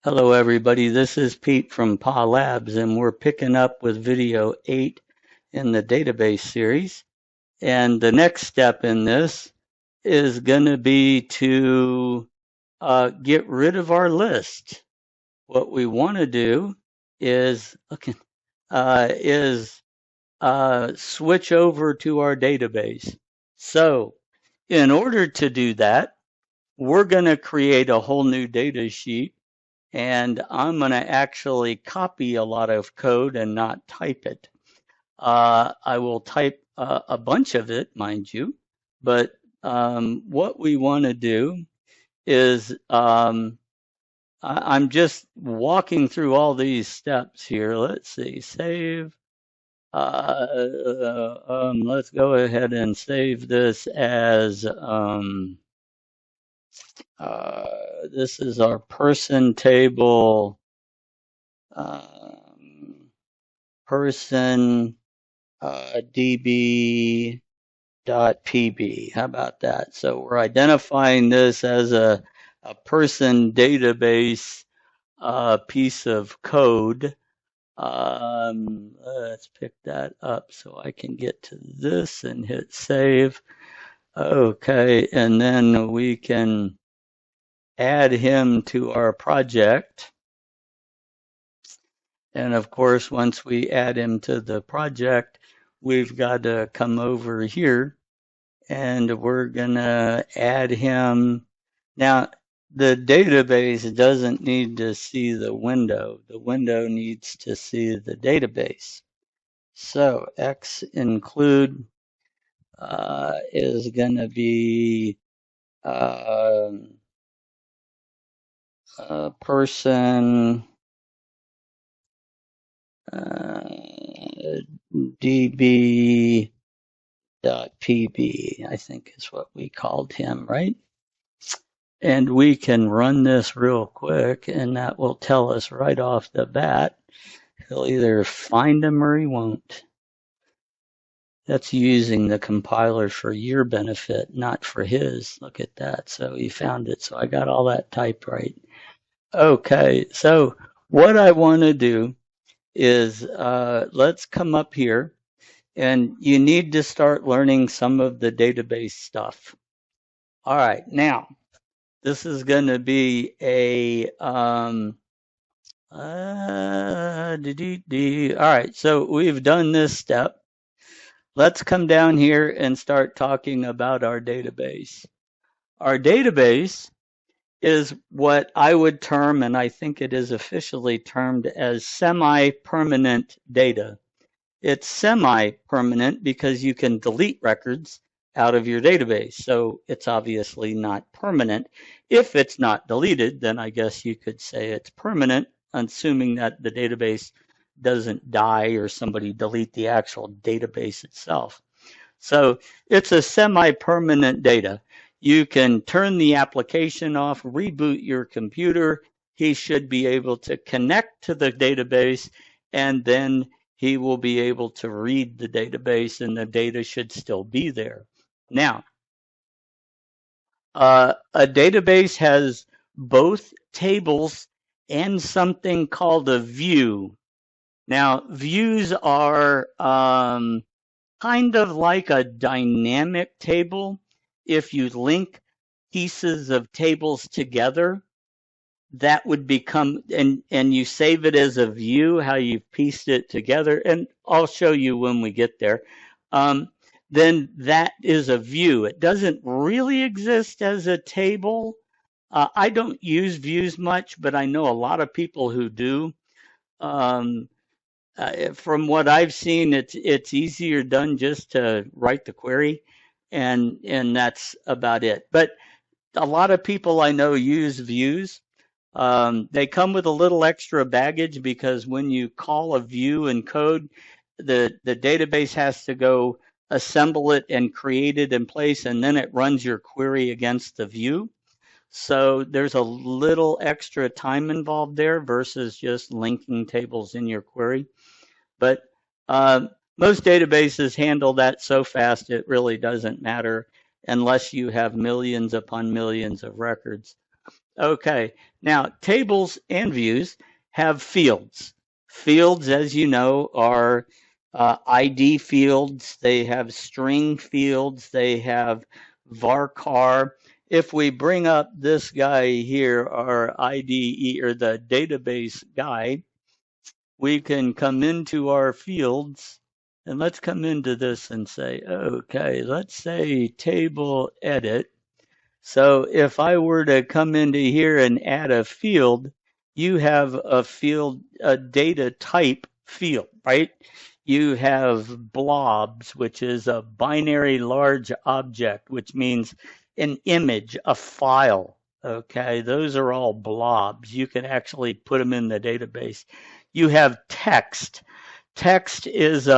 Hello, everybody. This is Pete from PA Labs, and we're picking up with video 8 in the database series. And the next step in this is going to be to get rid of our list. What we want to do is switch over to our database. So, in order to do that, we're going to create a whole new data sheet, and I'm going to actually copy a lot of code and not type it. I will type a bunch of it, mind you, but what we want to do is I'm just walking through all these steps here. Let's see, save. Let's go ahead and save this as this is our person table. Person db.pb. How about that? So we're identifying this as a person database piece of code. Let's pick that up so I can get to this and hit save. Okay, and then we can add him to our project. And of course, once we add him to the project, we've got to come over here and we're going to add him. Now, the database doesn't need to see the window. The window needs to see the database. So X include is going to be person db.pb, I think is what we called him, right? And we can run this real quick, and that will tell us right off the bat. He'll either find him or he won't. That's using the compiler for your benefit, not for his. Look at that. So he found it. So I got all that typed right. Okay, so what I want to do is let's come up here, and you need to start learning some of the database stuff. All right, now this is going to be a all right, so we've done this step. Let's come down here and start talking about our database. Our database is what I would term, and I think it is officially termed, as semi-permanent data. It's semi-permanent because you can delete records out of your database, so it's obviously not permanent. If it's not deleted, then I guess you could say it's permanent, assuming that the database doesn't die or somebody delete the actual database itself. So it's a semi-permanent data. You can turn the application off, reboot your computer. He should be able to connect to the database, and then he will be able to read the database, and the data should still be there. Now, a database has both tables and something called a view. Now, views are kind of like a dynamic table. If you link pieces of tables together, that would become, and you save it as a view, how you've pieced it together, and I'll show you when we get there. Then that is a view. It doesn't really exist as a table. I don't use views much, but I know a lot of people who do. From what I've seen, it's easier done just to write the query, and that's about it. But a lot of people I know use views. They come with a little extra baggage because when you call a view in code, the database has to go assemble it and create it in place, and then it runs your query against the view. So there's a little extra time involved there versus just linking tables in your query. But most databases handle that so fast it really doesn't matter unless you have millions upon millions of records. Okay. Now, tables and views have fields. Fields, as you know, are ID fields. They have string fields. They have varchar. If we bring up this guy here, our IDE or the database guy, we can come into our fields and let's come into this and say, okay, let's say table edit. So if I were to come into here and add a field, you have a field, a data type field, right? You have blobs, which is a binary large object, which means an image, a file. Okay, those are all blobs. You can actually put them in the database. You have text. Text is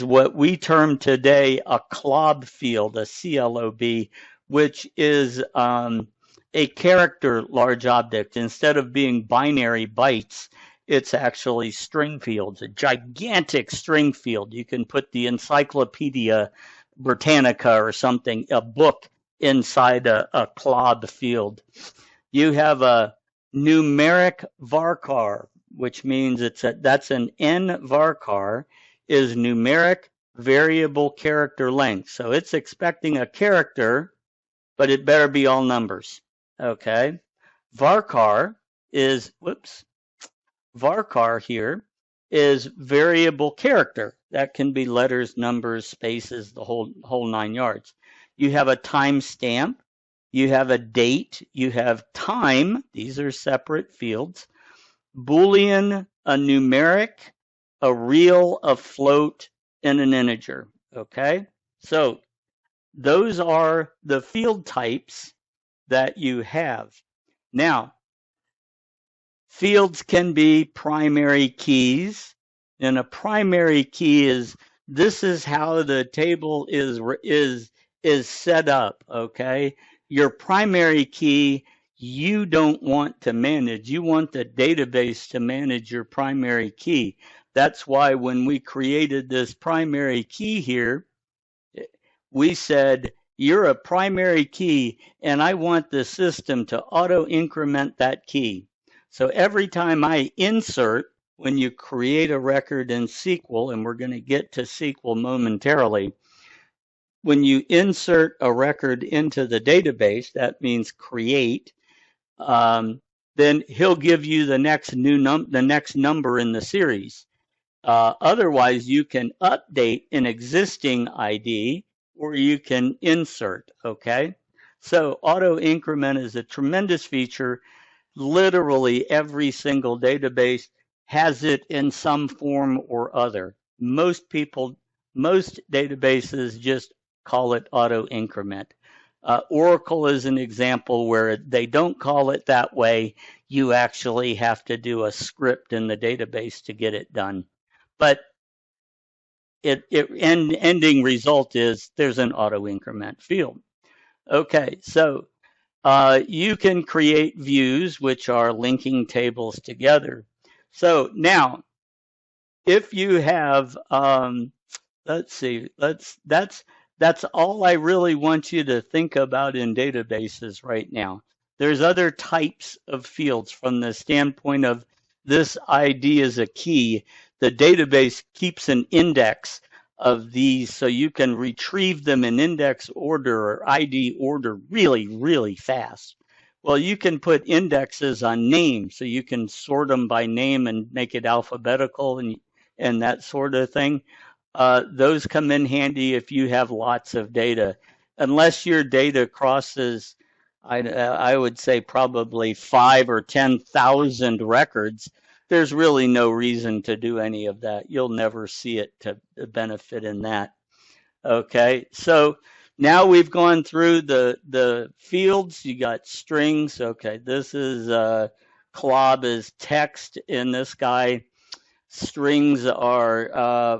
what we term today a CLOB field, a CLOB, which is a character large object. Instead of being binary bytes, it's actually string fields, a gigantic string field. You can put the Encyclopedia Britannica or something, a book inside a CLOB field. You have a numeric varchar, which means that's an n varchar is numeric variable character length. So it's expecting a character, but it better be all numbers. Okay. Varchar is, varchar here is variable character. That can be letters, numbers, spaces, the whole 9 yards. You have a timestamp, you have a date, you have time. These are separate fields. Boolean, a numeric, a real, a float, and an integer. Okay, so those are the field types that you have. Now, fields can be primary keys, and a primary key is this is how the table is set up. Okay, your primary key you don't want to manage. You want the database to manage your primary key. That's why when we created this primary key here, we said, you're a primary key, and I want the system to auto increment that key. So every time I insert, when you create a record in SQL, and we're going to get to SQL momentarily, when you insert a record into the database, that means create, then he'll give you the next number in the series. Otherwise, you can update an existing ID or you can insert. Okay, so auto increment is a tremendous feature. Literally every single database has it in some form or other. Most databases just call it auto increment. Oracle is an example where they don't call it that way. You actually have to do a script in the database to get it done. But ending result is there's an auto increment field. Okay, so you can create views, which are linking tables together. So now, if you have, let's see, that's all I really want you to think about in databases right now. There's other types of fields from the standpoint of this ID is a key. The database keeps an index of these so you can retrieve them in index order or ID order really, really fast. Well, you can put indexes on names so you can sort them by name and make it alphabetical and that sort of thing. Those come in handy if you have lots of data. Unless your data crosses, I would say probably 5 or 10,000 records, there's really no reason to do any of that. You'll never see it to benefit in that. Okay, so now we've gone through the fields. You got strings. Okay, this is CLOB is text in this guy. Strings are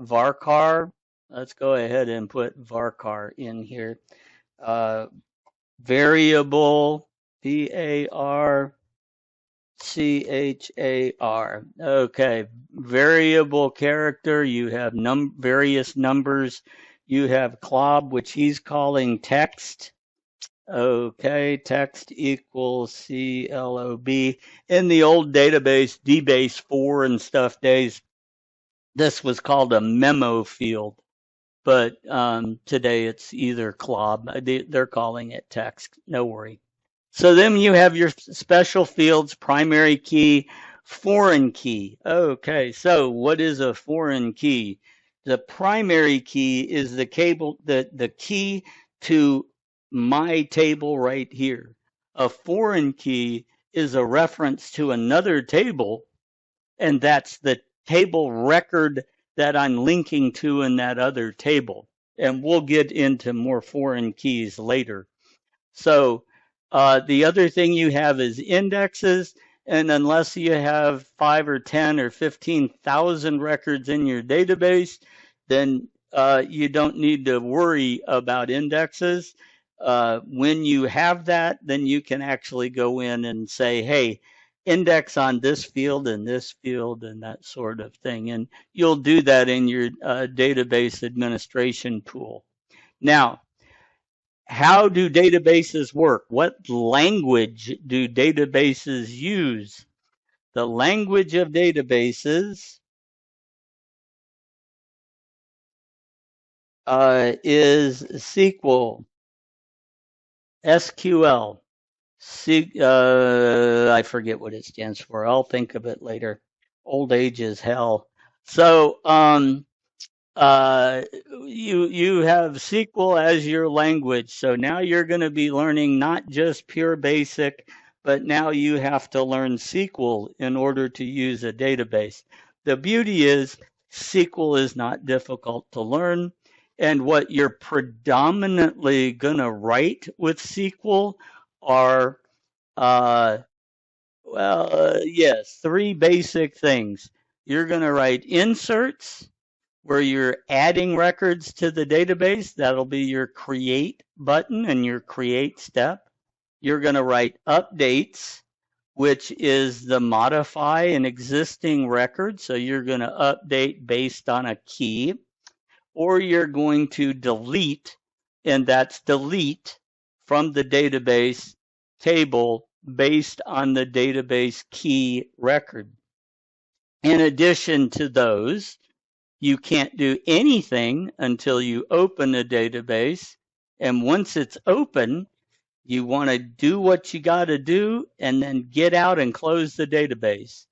varchar. Let's go ahead and put varchar in here. Variable, VARCHAR. Okay, variable character. You have various numbers. You have CLOB, which he's calling text. Okay, text equals CLOB. In the old database, DBase 4 and stuff days, this was called a memo field, but today it's either CLOB. They're calling it text. No worry. So then you have your special fields, primary key, foreign key. Okay, so what is a foreign key? The primary key is the key to my table right here. A foreign key is a reference to another table, and that's the table record that I'm linking to in that other table. And we'll get into more foreign keys later. So the other thing you have is indexes, and unless you have 5 or 10 or 15,000 records in your database, then you don't need to worry about indexes. When you have that, then you can actually go in and say, hey, index on this field and this field and that sort of thing. And you'll do that in your database administration tool. Now, how do databases work? What language do databases use? The language of databases is SQL, SQL. I forget what it stands for. I'll think of it later. Old age is hell. So uh, you have SQL as your language. So now you're going to be learning not just PureBasic, but now you have to learn SQL in order to use a database. The beauty is SQL is not difficult to learn. And what you're predominantly going to write with SQL are, yes, three basic things. You're going to write inserts, where you're adding records to the database. That'll be your create button and your create step. You're going to write updates, which is the modify an existing record. So you're going to update based on a key, or you're going to delete, and that's delete from the database table based on the database key record. In addition to those, you can't do anything until you open a database. And once it's open, you want to do what you got to do and then get out and close the database.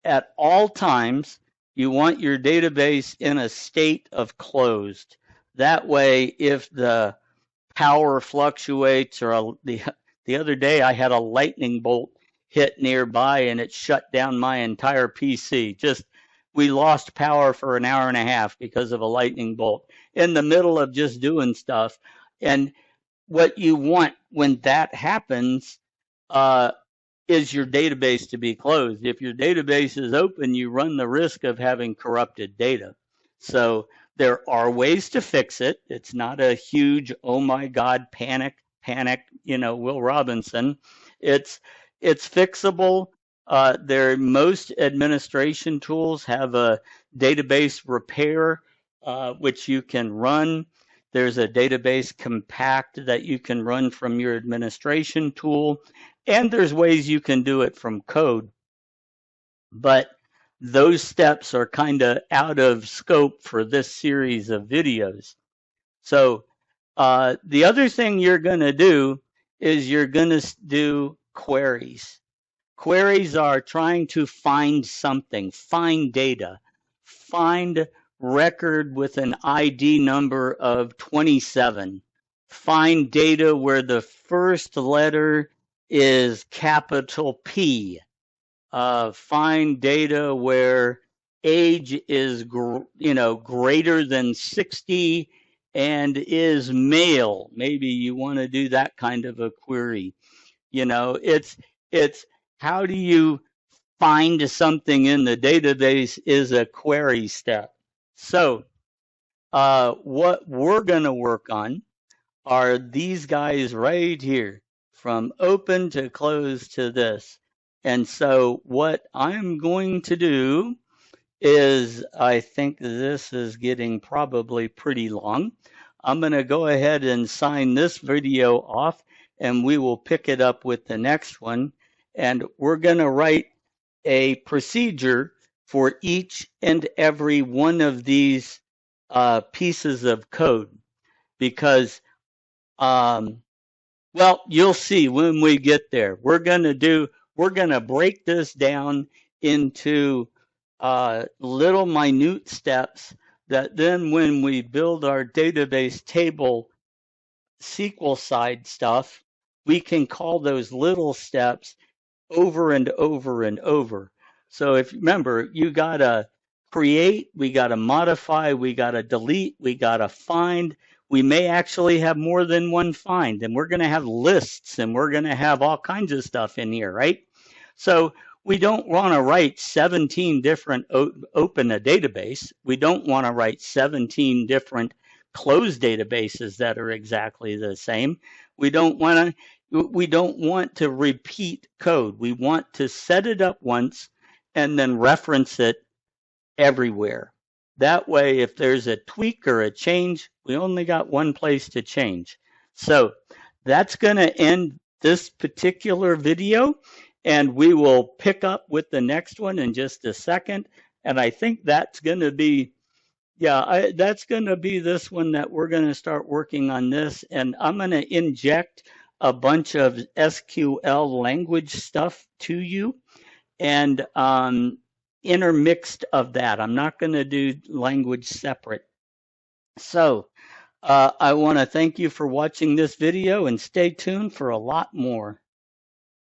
At all times, you want your database in a state of closed. That way, if the power fluctuates or the other day I had a lightning bolt hit nearby and it shut down my entire PC. Just we lost power for an hour and a half because of a lightning bolt in the middle of just doing stuff. And what you want when that happens is your database to be closed. If your database is open, you run the risk of having corrupted data. So there are ways to fix it. It's not a huge, oh my God, panic, Will Robinson. It's fixable. Most administration tools have a database repair, which you can run. There's a database compact that you can run from your administration tool. And there's ways you can do it from code. But those steps are kind of out of scope for this series of videos. So the other thing you're going to do is you're going to do queries. Queries are trying to find something, find data, find record with an ID number of 27, find data where the first letter is capital P, find data where age is greater than 60 and is male. Maybe you want to do that kind of a query. It's how do you find something in the database is a query step. So what we're going to work on are these guys right here, from open to close to this. And so what I'm going to do is, I think this is getting probably pretty long. I'm going to go ahead and sign this video off. and we will pick it up with the next one. And we're going to write a procedure for each and every one of these pieces of code because, well, you'll see when we get there. We're going to break this down into little minute steps that then when we build our database table SQL side stuff, we can call those little steps over and over and over. So if you remember, you gotta create, we gotta modify, we gotta delete, we gotta find. We may actually have more than one find, and we're gonna have lists and we're gonna have all kinds of stuff in here, right? So we don't want to write 17 different open a database. We don't want to write 17 different closed databases that are exactly the same. We don't want to repeat code. We want to set it up once and then reference it everywhere. That way, if there's a tweak or a change, we only got one place to change. So that's going to end this particular video, and we will pick up with the next one in just a second. And I think that's going to be, that's going to be this one that we're going to start working on this. And I'm going to inject a bunch of SQL language stuff to you and intermixed of that. I'm not going to do language separate. So I want to thank you for watching this video and stay tuned for a lot more.